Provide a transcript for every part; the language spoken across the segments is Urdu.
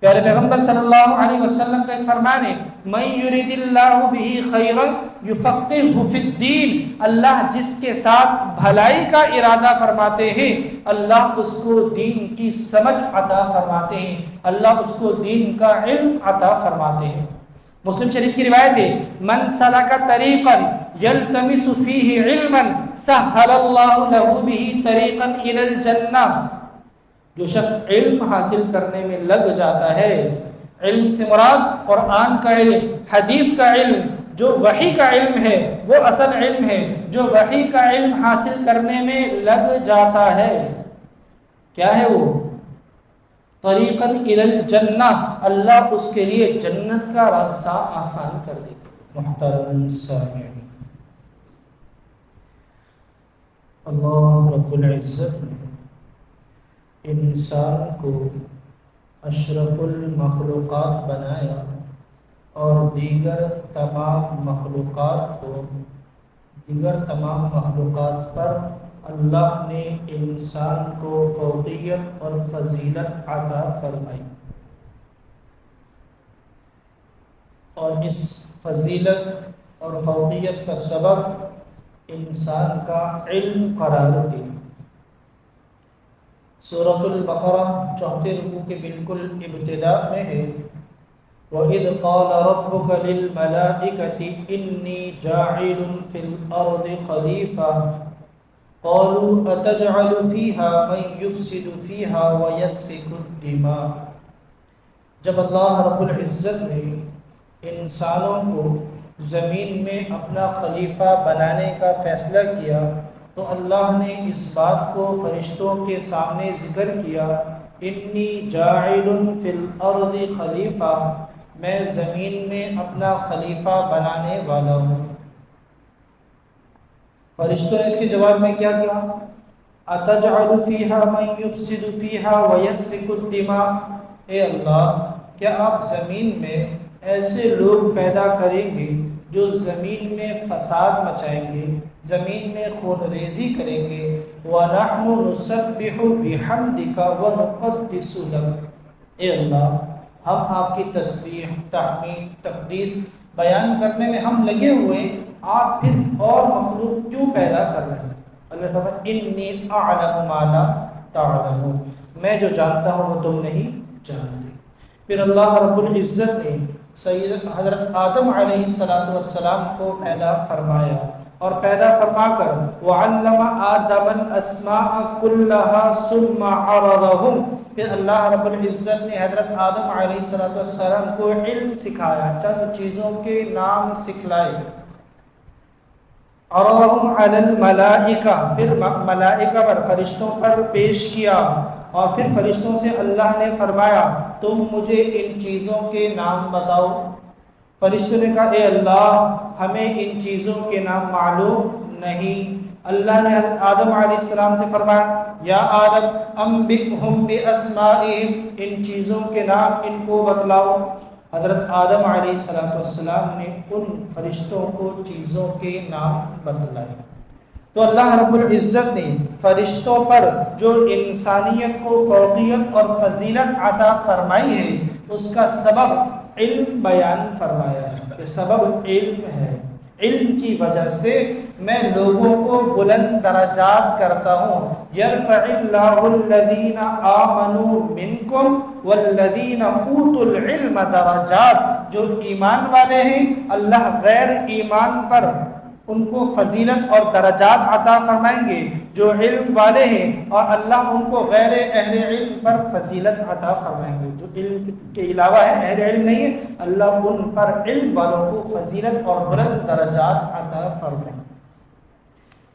پیارے پیغمبر صلی اللہ علیہ وسلم کا ایک فرمان ہے، من یرید اللہ بہ خیرا یفقہہ فی الدین، اللہ جس کے ساتھ بھلائی کا ارادہ فرماتے ہیں اللہ اس کو دین کی سمجھ عطا فرماتے ہیں، اللہ اس کو دین کا علم عطا فرماتے ہیں۔ مسلم شریف کی روایت ہے، من سلک طریقا یلتمس فیہ علما سہل اللہ لہ بہ طریقا الی الجنہ، جو شخص علم حاصل کرنے میں لگ جاتا ہے، علم سے مراد قرآن کا علم، حدیث کا علم، جو وحی کا علم ہے وہ اصل علم ہے، جو وحی کا علم حاصل کرنے میں لگ جاتا ہے، کیا ہے وہ؟ طریقاً الی الجنہ، اللہ اس کے لیے جنت کا راستہ آسان کر دے گا۔ محترم سامعین، اللہ رب العزت نے انسان کو اشرف المخلوقات بنایا اور دیگر تمام مخلوقات پر اللہ نے انسان کو فوقیت اور فضیلت عطا فرمائی، اور اس فضیلت اور فوقیت کا سبب انسان کا علم قرار دیا۔ سورۃ البقرہ 4 رکوع کے بالکل ابتداء میں ہے، وَإِذْ قَالَ رَبُّكَ لِلْمَلَائِكَةِ إِنِّي جَاعِلٌ فِي الْأَرْضِ خَلِيفَةً قَالُوا أَتَجْعَلُ فِيهَا مَن يُفْسِدُ فِيهَا وَيَسْفِكُ الدِّمَاءَ۔ جب اللہ رب العزت نے انسانوں کو زمین میں اپنا خلیفہ بنانے کا فیصلہ کیا تو اللہ نے اس بات کو فرشتوں کے سامنے ذکر کیا، انی جاعل فی الارض خلیفہ، میں زمین میں اپنا خلیفہ بنانے والا ہوں۔ فرشتوں نے اس کے جواب میں کیا کہا؟ اتجعل فیہا من یفسد فیہا ویسفک الدماء، اے اللہ کیا آپ زمین میں ایسے لوگ پیدا کریں گے جو زمین میں فساد مچائیں گے، زمین میں خون ریزی کریں گے، وَنَحْنُ نُسَبِّحُ بِحَمْدِكَ وَنُقَدِّسُ لَكَ، اے اللہ ہم آپ کی تسبیح، تحمید، تقدیس بیان کرنے میں ہم لگے ہوئے، آپ پھر اور مخلوق کیوں پیدا کر رہے ہیں؟ اللہ فرماتا ہے انی اعلم ما لا تعلمون، میں جو جانتا ہوں وہ تم نہیں جانتے۔ پھر اللہ رب العزت نے سید حضرت آدم علیہ السلام کو پیدا فرمایا، اور پیدا فرما کر وعلم آدم الاسماء كلها ثم عرضهم، پھر اللہ رب العزت نے حضرت آدم علیہ السلام کو علم سکھایا، چند چیزوں کے نام سکھلائے۔ عرضهم علی الملائکہ، پھر ملائکہ پر، فرشتوں پر پیش کیا، اور پھر فرشتوں سے اللہ نے فرمایا تم مجھے ان چیزوں کے نام بتاؤ۔ فرشتوں نے کہا اے اللہ ہمیں ان چیزوں کے نام معلوم نہیں۔ اللہ نے حضرت آدم علیہ السلام سے فرمایا یا آدم انبئہم باسمائہم، ان چیزوں کے نام ان کو بتلاؤ۔ حضرت آدم علیہ السلام نے ان فرشتوں کو چیزوں کے نام بتلائے۔ تو اللہ رب العزت نے فرشتوں پر جو انسانیت کو فوقیت اور فضیلت عطا فرمائی ہے اس کا سبب علم بیان فرمایا ہے، کہ سبب علم ہے، علم کی وجہ سے میں لوگوں کو بلند درجات کرتا ہوں۔ یرفع اللہ الذین آمنوا منکم والذین اوتوا العلم درجات، جو ایمان والے ہیں اللہ غیر ایمان پر ان کو فضیلت اور درجات عطا فرمائیں گے، جو علم والے ہیں اور اللہ ان کو غیر اہل علم پر فضیلت عطا فرمائیں گے، جو علم کے علاوہ ہے اہل علم نہیں ہے اللہ ان پر علم والوں کو فضیلت اور بلند درجات عطا فرمائیں گے۔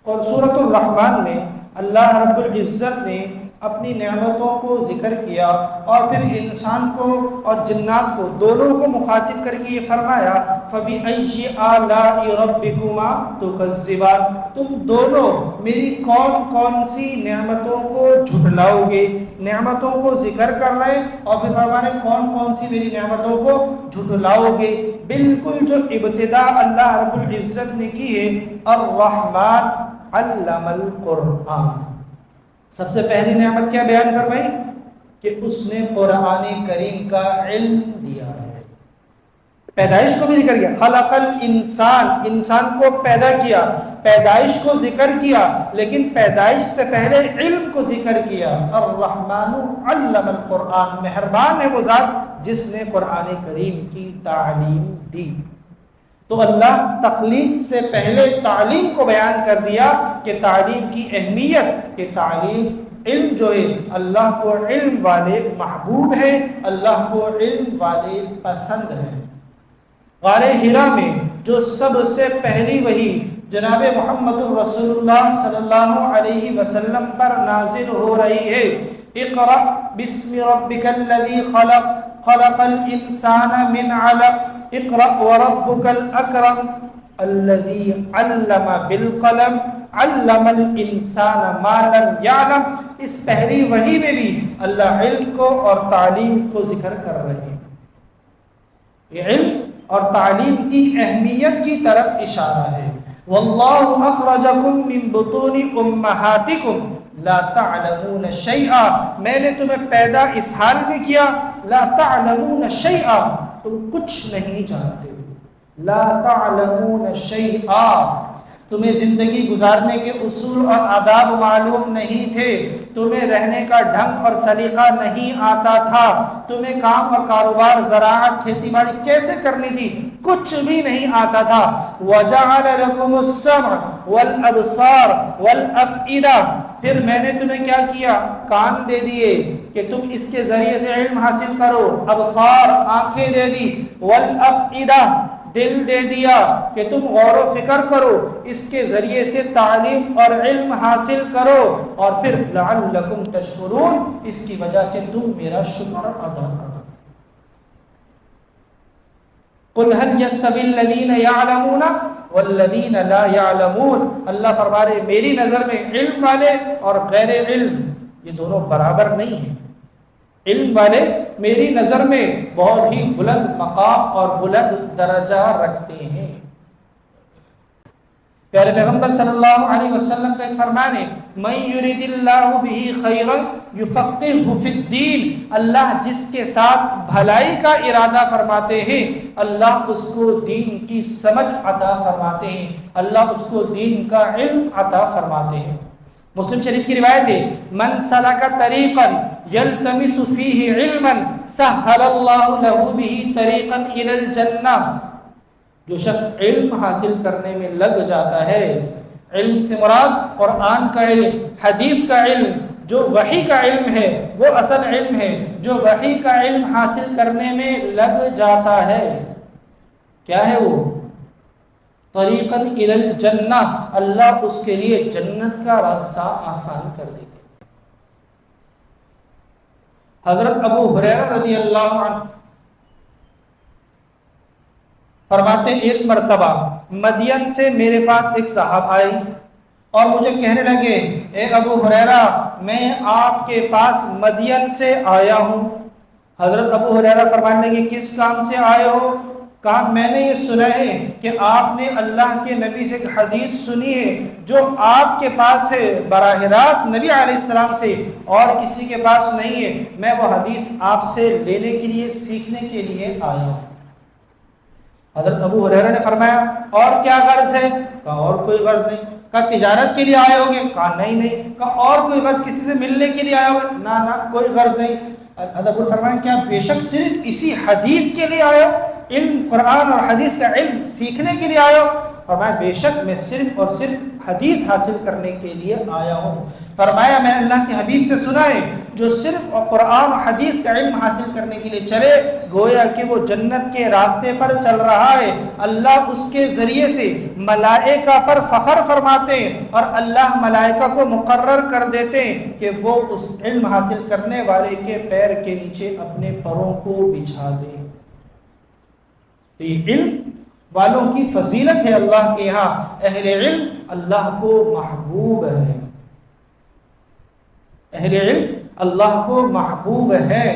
اور سورۃ الرحمن میں اللہ رب العزت نے اپنی نعمتوں کو ذکر کیا اور پھر انسان کو اور جنات کو دونوں کو مخاطب کر کے یہ فرمایا فَبِأَيِّ آلَاءِ رَبِّكُمَا تُكَذِّبَانِ، تم دونوں میری کون کون سی نعمتوں کو جھٹلاؤ گے۔ نعمتوں کو ذکر کر رہے ہیں اور پھر فرمانے کون کون سی میری نعمتوں کو جھٹلاؤ گے۔ بالکل جو ابتدا اللہ رب العزت نے کی ہے الرحمن علم القرآن، سب سے پہلی نعمت کیا بیان فرمائی؟ کہ اس نے قرآن کریم کا علم دیا ہے۔ پیدائش کو بھی ذکر کیا، خلق الانسان، انسان کو پیدا کیا، پیدائش کو ذکر کیا، لیکن پیدائش سے پہلے علم کو ذکر کیا۔ الرحمن علم القرآن، مہربان ہے وہ ذات جس نے قرآن کریم کی تعلیم دی۔ تو اللہ تخلیق سے پہلے تعلیم کو بیان کر دیا کہ تعلیم کی اہمیت، کہ تعلیم علم جو ہے اللہ کو علم والے محبوب ہے، اللہ کو علم والے پسند ہے۔ غار حرا میں جو سب سے پہلی وحی جناب محمد رسول اللہ صلی اللہ علیہ وسلم پر نازل ہو رہی ہے، اقرأ بسم ربک الذی خلق، خلق الانسان من علق، اقرأ وربک الاکرم الذی علم بالقلم علم الانسان ما لم یعلم۔ اس پہلی وحی میں بھی اللہ علم کو اور تعلیم کو ذکر کر رہے ہیں۔ یہ علم اور تعلیم کی اہمیت کی طرف اشارہ ہے۔ واللہ اخرجکم من بطون امہاتکم لا تعلمون شیئا، میں نے تمہیں پیدا اس حال میں کیا، لا تعلمون شیئا، تم کچھ نہیں جانتے، لا تعلمون شیئا، تمہیں زندگی گزارنے کے اصول اور آداب معلوم نہیں تھے، تمہیں رہنے کا ڈھنگ اور سلیقہ نہیں آتا تھا، تمہیں کام اور کاروبار، زراعت، کھیتی باڑی کیسے کرنی تھی کچھ بھی نہیں آتا تھا۔ وَجَعَلَ لَكُمُ السَّمْعَ وَالْأَبْصَارَ وَالْأَفْئِدَةَ، پھر میں نے تمہیں کیا کیا، کان دے دیے کہ تم اس کے ذریعے سے علم حاصل کرو، ابصار آنکھیں دے دی، والافئدہ دل دے دیا کہ تم غور و فکر کرو، اس کے ذریعے سے تعلیم اور علم حاصل کرو، اور پھر لعلکم تشکرون، اس کی وجہ سے تم میرا شکر ادا کرو۔ قل هل يستوي الذين يعلمون والذین لا يعلمون، اللہ فرما رہے میری نظر میں علم والے اور غیر علم یہ دونوں برابر نہیں ہیں۔ علم والے میری نظر میں بہت ہی بلند مقام اور بلند درجہ رکھتے ہیں۔ پیارے پیغمبر صلی اللہ علیہ وسلم کا ایک فرمان ہے، من یرید اللہ بہ خیرا یفقہہ فی الدین، اللہ جس کے ساتھ بھلائی کا ارادہ فرماتے ہیں اللہ اس کو دین کی سمجھ عطا فرماتے ہیں، اللہ اس کو دین کا علم عطا فرماتے ہیں۔ مسلم شریف کی روایت ہے، من سلک طریقا یلتمس فیہ علما سہل اللہ لہ بہ طریقا الی الجنہ، جو شخص علم حاصل کرنے میں لگ جاتا ہے، علم سے مراد قرآن کا علم، حدیث کا علم، جو وحی کا علم ہے وہ اصل علم ہے، جو وحی کا علم حاصل کرنے میں لگ جاتا ہے کیا ہے وہ؟ طریقاً الی الجنہ، اللہ اس کے لیے جنت کا راستہ آسان کر دے گا۔ حضرت ابو ہریرہ رضی اللہ عنہ فرماتے ایک مرتبہ مدین سے میرے پاس ایک صاحب آئے اور مجھے کہنے لگے، اے ابو ہریرہ میں آپ کے پاس مدین سے آیا ہوں۔ حضرت ابو ہریرہ فرمانے لگے کس کام سے آئے ہو؟ کہا میں نے یہ سنا ہے کہ آپ نے اللہ کے نبی سے ایک حدیث سنی ہے جو آپ کے پاس ہے براہ راست نبی علیہ السلام سے اور کسی کے پاس نہیں ہے، میں وہ حدیث آپ سے لینے کے لیے سیکھنے کے لیے آیا ہوں۔ حضرت ابو ہریرہ نے فرمایا اور کیا غرض ہے؟ کہا اور کوئی غرض نہیں۔ کہا تجارت کے لیے آئے ہوگے؟ کہا نہیں۔ کہا اور کوئی غرض کسی سے ملنے کے لیے آئے ہوگے؟ نہ کوئی غرض نہیں۔ حضرت ابو فرمایا کیا بے شک صرف اسی حدیث کے لیے آئے ہو؟ علم قرآن اور حدیث کا علم سیکھنے کے لیے آئے ہو؟ فرمایا بے شک میں صرف اور صرف حدیث حاصل کرنے کے لیے آیا ہوں۔ فرمایا میں اللہ کے حبیب سے سنا ہے جو صرف قرآن اور حدیث کا علم حاصل کرنے کے لیے چلے گویا کہ وہ جنت کے راستے پر چل رہا ہے، اللہ اس کے ذریعے سے ملائکہ پر فخر فرماتے ہیں اور اللہ ملائکہ کو مقرر کر دیتے ہیں کہ وہ اس علم حاصل کرنے والے کے پیر کے نیچے اپنے پروں کو بچھا دیں۔ تو یہ علم والوں کی فضیلت ہے اللہ کے یہاں، اہل علم اللہ کو محبوب ہے، اہل علم اللہ کو محبوب ہے،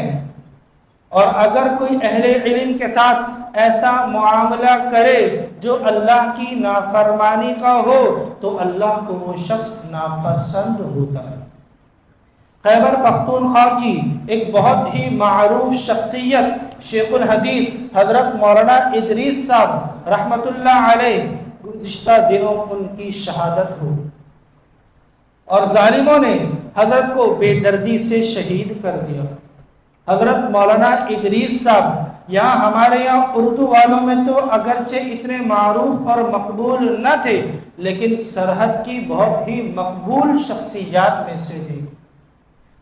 اور اگر کوئی اہل علم کے ساتھ ایسا معاملہ کرے جو اللہ کی نافرمانی کا ہو تو اللہ کو وہ شخص ناپسند ہوتا ہے۔ خیبر پختونخوا کی ایک بہت ہی معروف شخصیت شیخ الحدیث حضرت مولانا ادریس صاحب رحمۃ اللہ علیہ گزشتہ دنوں ان کی شہادت ہو، اور ظالموں نے حضرت کو بے دردی سے شہید کر دیا۔ حضرت مولانا ادریس صاحب یہاں ہمارے یہاں اردو والوں میں تو اگرچہ اتنے معروف اور مقبول نہ تھے، لیکن سرحد کی بہت ہی مقبول شخصیات میں سے تھے،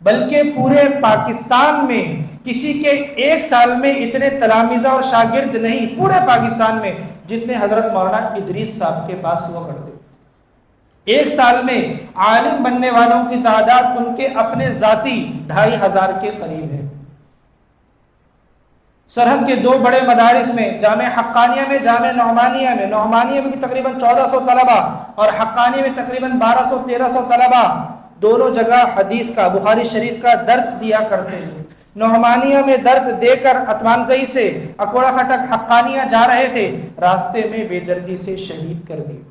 بلکہ پورے پاکستان میں کسی کے ایک سال میں اتنے تلامذہ اور شاگرد نہیں پورے پاکستان میں جتنے حضرت مولانا ادریس صاحب کے پاس ہوا کرتے۔ ایک سال میں عالم بننے والوں کی تعداد ان کے اپنے ذاتی 2500 کے قریب ہے۔ سرحد کے دو بڑے مدارس میں، جامع حقانیہ میں، جامع نعمانیہ میں، نعمانیہ میں بھی تقریباً 1400 طلبہ اور حقانیہ میں تقریباً 1200-1300 طلبہ، دونوں جگہ حدیث کا، بخاری شریف کا درس دیا کرتے ہیں۔ نعمانیہ میں درس دے کر اتمانزئی سے اکوڑا کھٹک حقانیہ جا رہے تھے، راستے میں بے دردی سے شہید کر دیے۔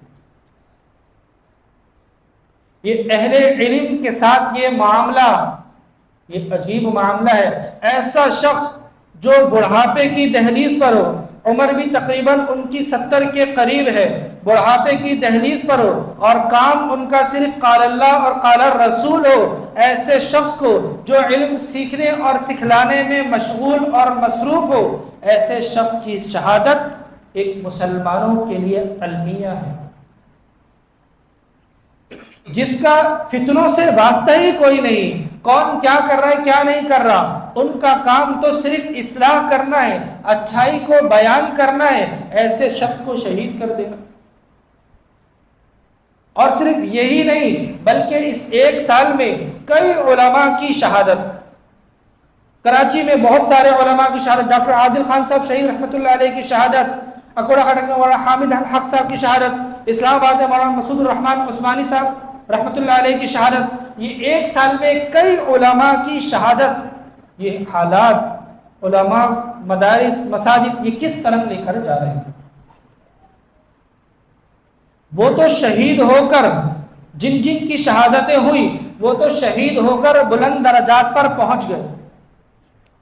یہ اہل علم کے ساتھ یہ معاملہ، یہ عجیب معاملہ ہے۔ ایسا شخص جو بڑھاپے کی دہلیز پر ہو، عمر بھی تقریباً ان کی 70 کے قریب ہے، بڑھاپے کی دہلیز پر ہو اور کام ان کا صرف قال اللہ اور قال الرسول ہو، ایسے شخص کو جو علم سیکھنے اور سکھلانے میں مشغول اور مصروف ہو، ایسے شخص کی شہادت ایک مسلمانوں کے لیے المیہ ہے، جس کا فتنوں سے واسطہ ہی کوئی نہیں، کون کیا کر رہا ہے کیا نہیں کر رہا، ان کا کام تو صرف اصلاح کرنا ہے، اچھائی کو بیان کرنا ہے، ایسے شخص کو شہید کر دینا۔ اور صرف یہی نہیں بلکہ اس ایک سال میں کئی علماء کی شہادت، کراچی میں بہت سارے علماء کی شہادت، ڈاکٹر عادل خان صاحب شہید رحمۃ اللہ علیہ کی شہادت، اکوڑا کھٹک میں مولانا حامد حق صاحب کی شہادت، اسلام آباد میں مولانا مسعود الرحمان عثمانی صاحب رحمۃ اللہ علیہ کی شہادت، یہ ایک سال میں کئی علماء کی شہادت۔ یہ حالات علماء، مدارس، مساجد یہ کس طرف لے کر جا رہے ہیں؟ وہ تو شہید ہو کر، جن جن کی شہادتیں ہوئی وہ تو شہید ہو کر بلند درجات پر پہنچ گئے،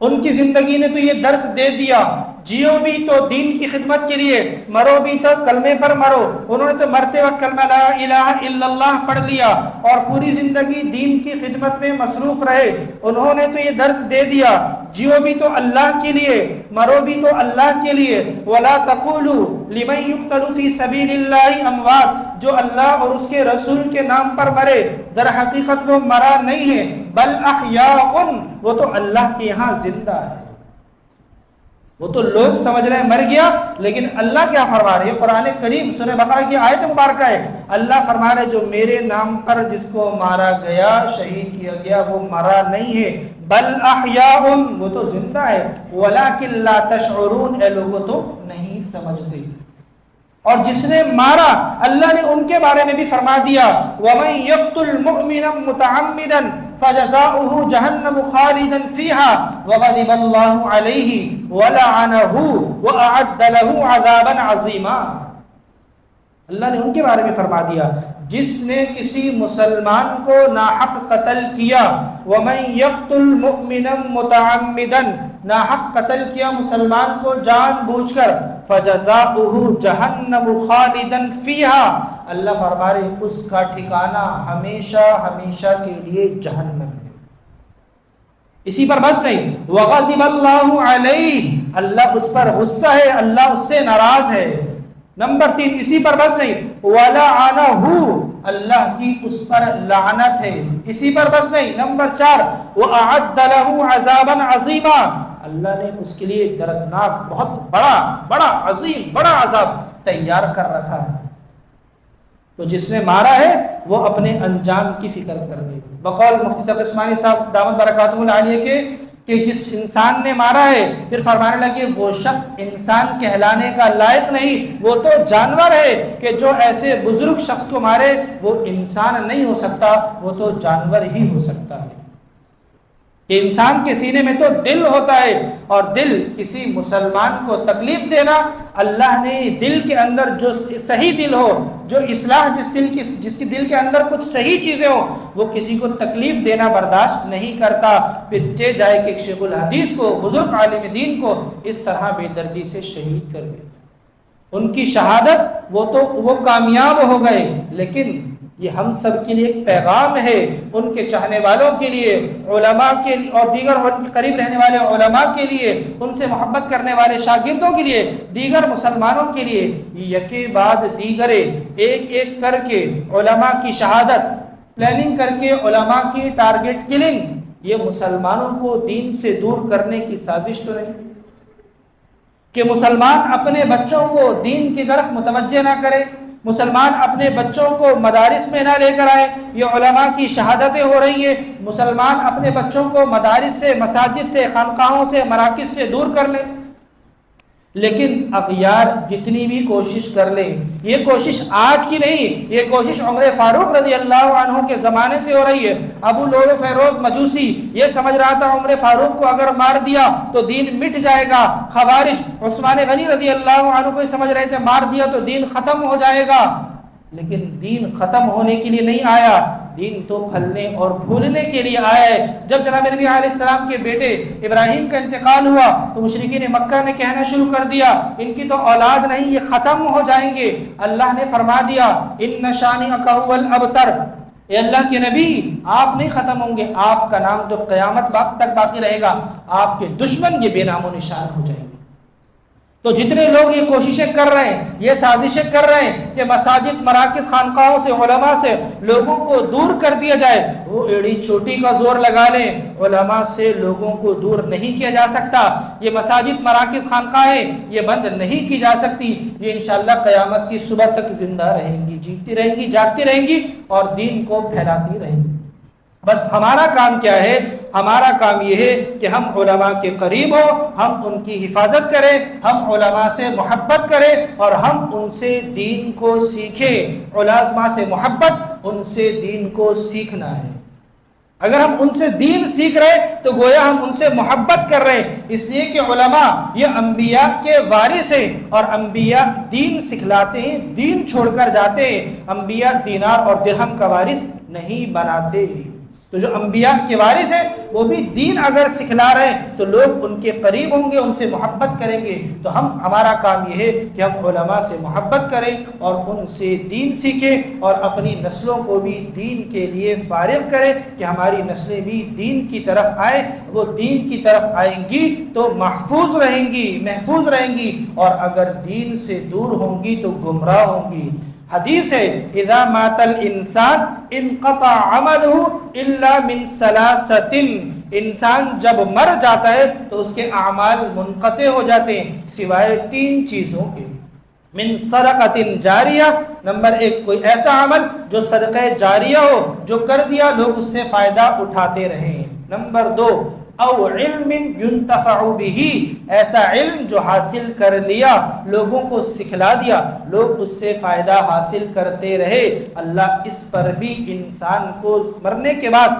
ان کی زندگی نے تو یہ درس دے دیا، جیو بھی تو دین کی خدمت کے لیے، مرو بھی تو کلمے پر مرو، انہوں نے تو مرتے وقت کلمہ لا الہ الا اللہ پڑھ لیا اور پوری زندگی دین کی خدمت میں مصروف رہے، انہوں نے تو یہ درس دے دیا، جیو بھی تو اللہ کے لیے، مرو بھی تو اللہ کے لیے، وَلَا تَقُولُوا لِمَنْ يُقْتَلُ فِي سَبِيلِ اللَّهِ أَمْوَاتٌ، جو اللہ اور اس کے رسول کے نام پر مرے در حقیقت وہ مرا نہیں ہے، بل احیاء، وہ تو اللہ کے یہاں زندہ ہے۔ وہ تو لوگ سمجھ رہے ہیں مر گیا، لیکن اللہ کیا فرما رہے ہیں؟ قرآن کریم سورہ بقرہ کی آیت مبارکہ ہے، اللہ فرما رہے جو میرے نام پر جس کو مارا گیا، شہید کیا گیا، وہ مرا نہیں ہے، بل احیاء، وہ تو زندہ ہے، ولکن لا تشعرون، اے لوگوں تو نہیں سمجھتے۔ اور جس نے مارا، اللہ نے ان کے بارے میں بھی فرما دیا، وَمَن يَقْتُلْ مُؤْمِنًا مُتَعَمِّدًا فَجَزَاؤُهُ جَهَنَّمُ خَالِدًا فِيهَا وَغَضِبَ اللَّهُ عَلَيْهِ وَلَعَنَهُ وَأَعَدَّ لَهُ عَذَابًا عَظِيمًا۔ اللہ نے ان کے بارے میں فرما دیا، جس نے کسی مسلمان کو ناحق قتل کیا، وَمَن يَقْتُلْ مُؤْمِنًا مُتَعَمِّدًا، ناحق قتل کیا مسلمان کو جان بوجھ کر، فَجَزَاؤُهُ جَهَنَّمُ خَالِدًا فِيهَا، اللہ فرما رہے اس کا ٹھکانہ ہمیشہ ہمیشہ کے لیے جہنم ہے۔ اسی پر بس نہیں، وَغَضِبَ اللَّهُ عَلَيْهِ، اللہ اس پر غصہ ہے، اللہ اس سے ناراض ہے۔ نمبر 3، اسی پر بس نہیں، وَلَعَنَهُ، اللہ کی اس پر لعنت ہے۔ اسی پر بس نہیں، نمبر 4، وَأَعَدَّ لَهُ عَذَابًا عَظِيمًا، اللہ نے اس کے لیے دردناک، بہت بڑا عظیم بڑا عذاب تیار کر رکھا ہے۔ تو جس نے مارا ہے وہ اپنے انجام کی فکر کر لے۔ بقول مفتی تقی عثمانی صاحب دامت برکاتہ العالیہ کے کہ جس انسان نے مارا ہے، پھر فرمانے لگے وہ شخص انسان کہلانے کا لائق نہیں، وہ تو جانور ہے، کہ جو ایسے بزرگ شخص کو مارے وہ انسان نہیں ہو سکتا، وہ تو جانور ہی ہو سکتا ہے۔ کہ انسان کے سینے میں تو دل ہوتا ہے، اور دل کسی مسلمان کو تکلیف دینا، اللہ نے دل کے اندر جو صحیح دل ہو، جو اصلاح جس کی دل کے اندر کچھ صحیح چیزیں ہوں، وہ کسی کو تکلیف دینا برداشت نہیں کرتا۔ پھر جائے کہ شیخ الحدیث کو، بزرگ عالم دین کو اس طرح بے دردی سے شہید کر دے۔ ان کی شہادت وہ کامیاب ہو گئے، لیکن یہ ہم سب کے لیے ایک پیغام ہے، ان کے چاہنے والوں کے لیے، علماء کے لیے، اور دیگر ان کے قریب رہنے والے علماء کے لیے، ان سے محبت کرنے والے شاگردوں کے لیے، دیگر مسلمانوں کے لیے، یکے بعد دیگر ایک ایک کر کے علماء کی شہادت، پلاننگ کر کے علماء کی ٹارگٹ کلنگ، یہ مسلمانوں کو دین سے دور کرنے کی سازش تو نہیں کہ مسلمان اپنے بچوں کو دین کی طرف متوجہ نہ کرے، مسلمان اپنے بچوں کو مدارس میں نہ لے کر آئے؟ یہ علماء کی شہادتیں ہو رہی ہیں، مسلمان اپنے بچوں کو مدارس سے، مساجد سے، خانقاہوں سے، مراکز سے دور کر لیں۔ لیکن اغیار جتنی بھی کوشش کر لیں، یہ کوشش آج کی نہیں، یہ کوشش عمر فاروق رضی اللہ عنہ کے زمانے سے ہو رہی ہے۔ ابو لؤلؤ فیروز مجوسی یہ سمجھ رہا تھا عمر فاروق کو اگر مار دیا تو دین مٹ جائے گا۔ خوارج عثمان غنی رضی اللہ عنہ کو سمجھ رہے تھے مار دیا تو دین ختم ہو جائے گا، لیکن دین ختم ہونے کے لیے نہیں آیا، دین تو پھلنے اور پھولنے کے لیے آیا ہے۔ جب جناب نبی علیہ السلام کے بیٹے ابراہیم کا انتقال ہوا تو مشرکین مکہ نے کہنا شروع کر دیا ان کی تو اولاد نہیں، یہ ختم ہو جائیں گے۔ اللہ نے فرما دیا ان شانئک ھو الابتر، اے اللہ کے نبی آپ نہیں ختم ہوں گے، آپ کا نام تو قیامت تک باقی رہے گا، آپ کے دشمن یہ بے نام و نشان ہو جائیں گے۔ تو جتنے لوگ یہ کوششیں کر رہے ہیں، یہ سازشیں کر رہے ہیں کہ مساجد، مراکز، خانقاہوں سے، علماء سے لوگوں کو دور کر دیا جائے، وہ ایڑی چوٹی کا زور لگا لیں، علماء سے لوگوں کو دور نہیں کیا جا سکتا۔ یہ مساجد، مراکز، خانقاہیں یہ بند نہیں کی جا سکتی، یہ انشاءاللہ قیامت کی صبح تک زندہ رہیں گی، جیتی رہیں گی، جاگتی رہیں گی اور دین کو پھیلاتی رہیں گی۔ بس ہمارا کام کیا ہے؟ ہمارا کام یہ ہے کہ ہم علماء کے قریب ہوں، ہم ان کی حفاظت کریں، ہم علماء سے محبت کریں اور ہم ان سے دین کو سیکھیں۔ علماء سے محبت، ان سے دین کو سیکھنا ہے۔ اگر ہم ان سے دین سیکھ رہے تو گویا ہم ان سے محبت کر رہے ہیں، اس لیے کہ علماء یہ انبیاء کے وارث ہیں اور انبیاء دین سکھلاتے ہیں، دین چھوڑ کر جاتے ہیں۔ انبیاء دینار اور درہم کا وارث نہیں بناتے۔ تو جو انبیاء کے وارث ہیں وہ بھی دین اگر سکھلا رہے ہیں تو لوگ ان کے قریب ہوں گے، ان سے محبت کریں گے۔ تو ہمارا کام یہ ہے کہ ہم علماء سے محبت کریں اور ان سے دین سیکھیں اور اپنی نسلوں کو بھی دین کے لیے فارغ کریں کہ ہماری نسلیں بھی دین کی طرف آئیں۔ وہ دین کی طرف آئیں گی تو محفوظ رہیں گی اور اگر دین سے دور ہوں گی تو گمراہ ہوں گی۔ حدیث ہے اذا مات الانسان انقطع عمله الا من ثلاثۃ، انسان جب مر جاتا ہے تو اس کے اعمال منقطع ہو جاتے ہیں سوائے تین چیزوں کے۔ من صدقۃ جاریہ، نمبر ایک کوئی ایسا عمل جو صدقہ جاریہ ہو، جو کر دیا لوگ اس سے فائدہ اٹھاتے رہیں۔ نمبر دو او علم ينتفع به، ایسا علم جو حاصل کر لیا، لوگوں کو سکھلا دیا، لوگ اس سے فائدہ حاصل کرتے رہے۔ اللہ اس پر بھی انسان کو مرنے کے بعد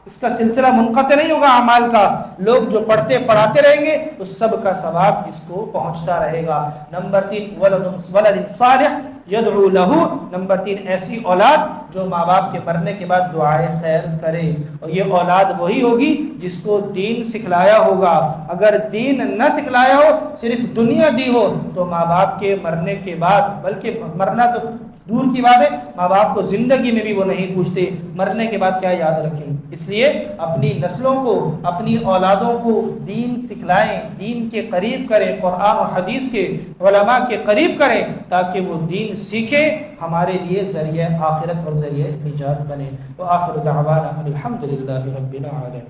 اس کا سلسلہ منقطع نہیں ہوگا اعمال کا، لوگ جو پڑھتے پڑھاتے رہیں گے تو سب کا ثواب اس کو پہنچتا رہے گا۔ نمبر تین ولد صالح یدعو لہ، نمبر تین ایسی اولاد جو ماں باپ کے مرنے کے بعد دعائے خیر کرے، اور یہ اولاد وہی ہوگی جس کو دین سکھلایا ہوگا۔ اگر دین نہ سکھلایا ہو، صرف دنیا دی ہو، تو ماں باپ کے مرنے کے بعد، بلکہ مرنا تو دور کی بات ہے، ماں باپ کو زندگی میں بھی وہ نہیں پوچھتے، مرنے کے بعد کیا یاد رکھیں۔ اس لیے اپنی نسلوں کو، اپنی اولادوں کو دین سکھلائیں، دین کے قریب کریں، قرآن و حدیث کے علماء کے قریب کریں تاکہ وہ دین سیکھیں، ہمارے لیے ذریعہ آخرت اور ذریعہ نجات بنے۔ وآخر دعوانا الحمدللہ رب العالمین۔